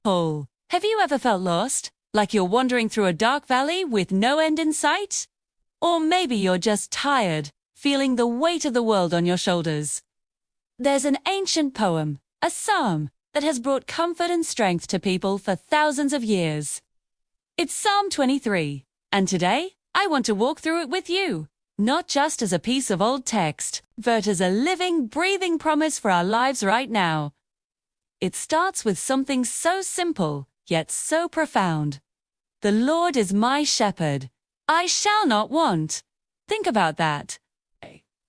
Paul, have you ever felt lost? Like you're wandering through a dark valley with no end in sight? Or maybe you're just tired, feeling the weight of the world on your shoulders. There's an ancient poem, a psalm, that has brought comfort and strength to people for thousands of years. It's Psalm 23, and today I want to walk through it with you, not just as a piece of old text, but as a living, breathing promise for our lives right now. It starts with something so simple, yet so profound. The Lord is my shepherd. I shall not want. Think about that.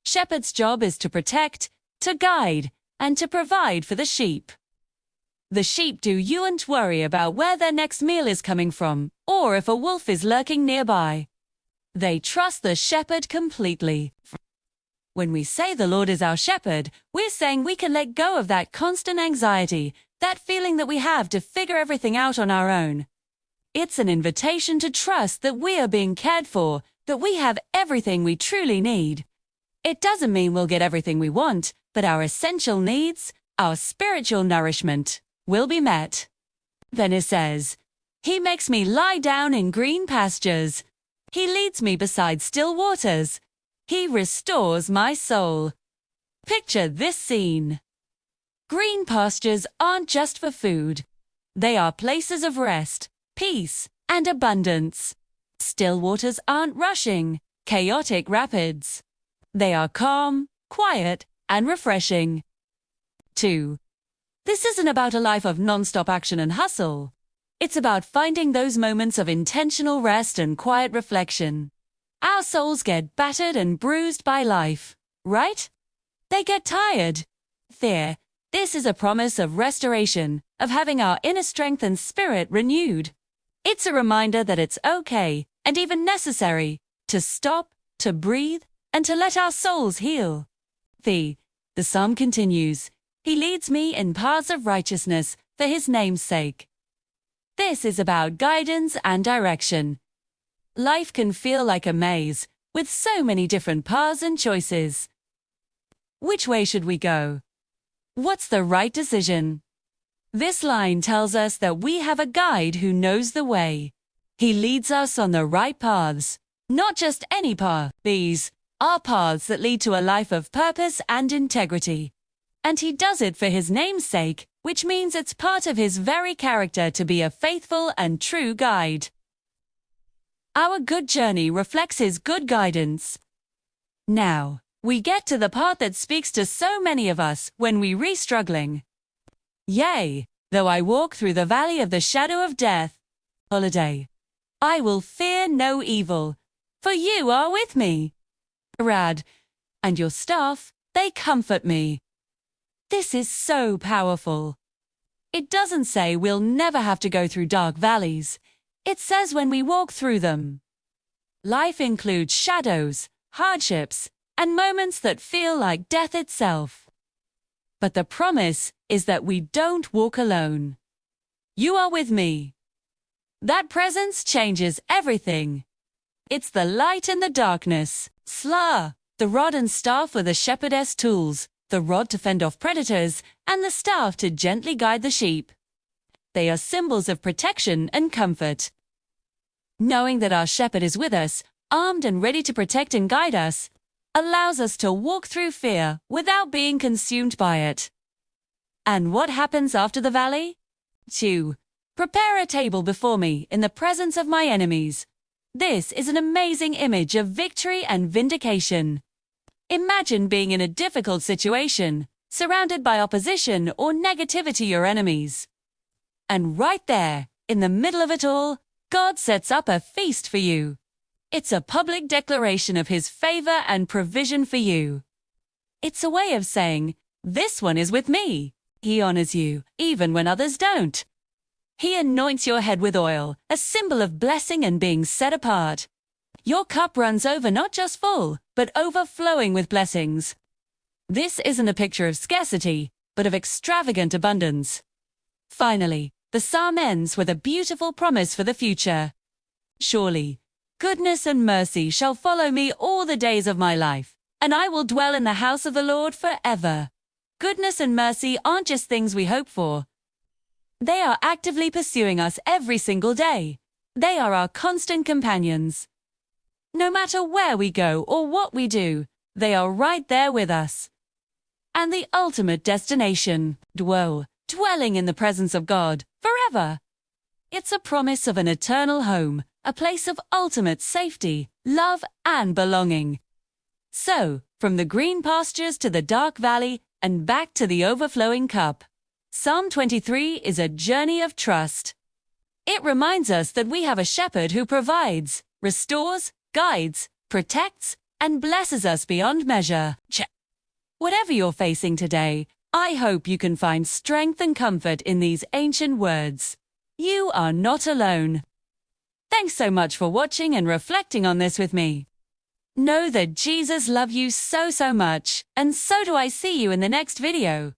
Shepherd's job is to protect, to guide, and to provide for the sheep. The sheep don't worry about where their next meal is coming from, or if a wolf is lurking nearby. They trust the shepherd completely. When we say the Lord is our shepherd, we're saying we can let go of that constant anxiety, that feeling that we have to figure everything out on our own. It's an invitation to trust that we are being cared for, that we have everything we truly need. It doesn't mean we'll get everything we want, but our essential needs, our spiritual nourishment, will be met. Then it says, He makes me lie down in green pastures. He leads me beside still waters. He restores my soul. Picture this scene. Green pastures aren't just for food. They are places of rest, peace, and abundance. Still waters aren't rushing, chaotic rapids. They are calm, quiet, and refreshing. 2. This isn't about a life of non-stop action and hustle. It's about finding those moments of intentional rest and quiet reflection. Our souls get battered and bruised by life, right? They get tired. This is a promise of restoration, of having our inner strength and spirit renewed. It's a reminder that it's okay, and even necessary, to stop, to breathe, and to let our souls heal. The psalm continues, He leads me in paths of righteousness for His name's sake. This is about guidance and direction. Life can feel like a maze, with so many different paths and choices. Which way should we go? What's the right decision? This line tells us that we have a guide who knows the way. He leads us on the right paths, not just any path. These are paths that lead to a life of purpose and integrity. And He does it for His name's sake, which means it's part of His very character to be a faithful and true guide. Our good journey reflects His good guidance. Now, we get to the part that speaks to so many of us when we're struggling. Yea, though I walk through the valley of the shadow of death, holiday, I will fear no evil, for You are with me. Rad, and Your staff, they comfort me. This is so powerful. It doesn't say we'll never have to go through dark valleys. It says when we walk through them. Life includes shadows, hardships, and moments that feel like death itself. But the promise is that we don't walk alone. You are with me. That presence changes everything. It's the light in the darkness. Sla, the rod and staff were the shepherdess tools, the rod to fend off predators, and the staff to gently guide the sheep. They are symbols of protection and comfort. Knowing that our shepherd is with us, armed and ready to protect and guide us, allows us to walk through fear without being consumed by it. And what happens after the valley? 2. Prepare a table before me in the presence of my enemies. This is an amazing image of victory and vindication. Imagine being in a difficult situation, surrounded by opposition or negativity your enemies. And right there, in the middle of it all, God sets up a feast for you. It's a public declaration of His favor and provision for you. It's a way of saying, this one is with me. He honors you, even when others don't. He anoints your head with oil, a symbol of blessing and being set apart. Your cup runs over not just full, but overflowing with blessings. This isn't a picture of scarcity, but of extravagant abundance. Finally, the psalm ends with a beautiful promise for the future. Surely, goodness and mercy shall follow me all the days of my life, and I will dwell in the house of the Lord forever. Goodness and mercy aren't just things we hope for. They are actively pursuing us every single day. They are our constant companions. No matter where we go or what we do, they are right there with us. And the ultimate destination, dwelling in the presence of God, forever. It's a promise of an eternal home, a place of ultimate safety, love, and belonging. So, from the green pastures to the dark valley and back to the overflowing cup, Psalm 23 is a journey of trust. It reminds us that we have a shepherd who provides, restores, guides, protects, and blesses us beyond measure. Whatever you're facing today, I hope you can find strength and comfort in these ancient words. You are not alone. Thanks so much for watching and reflecting on this with me. Know that Jesus loves you so much, and so do I. See you in the next video.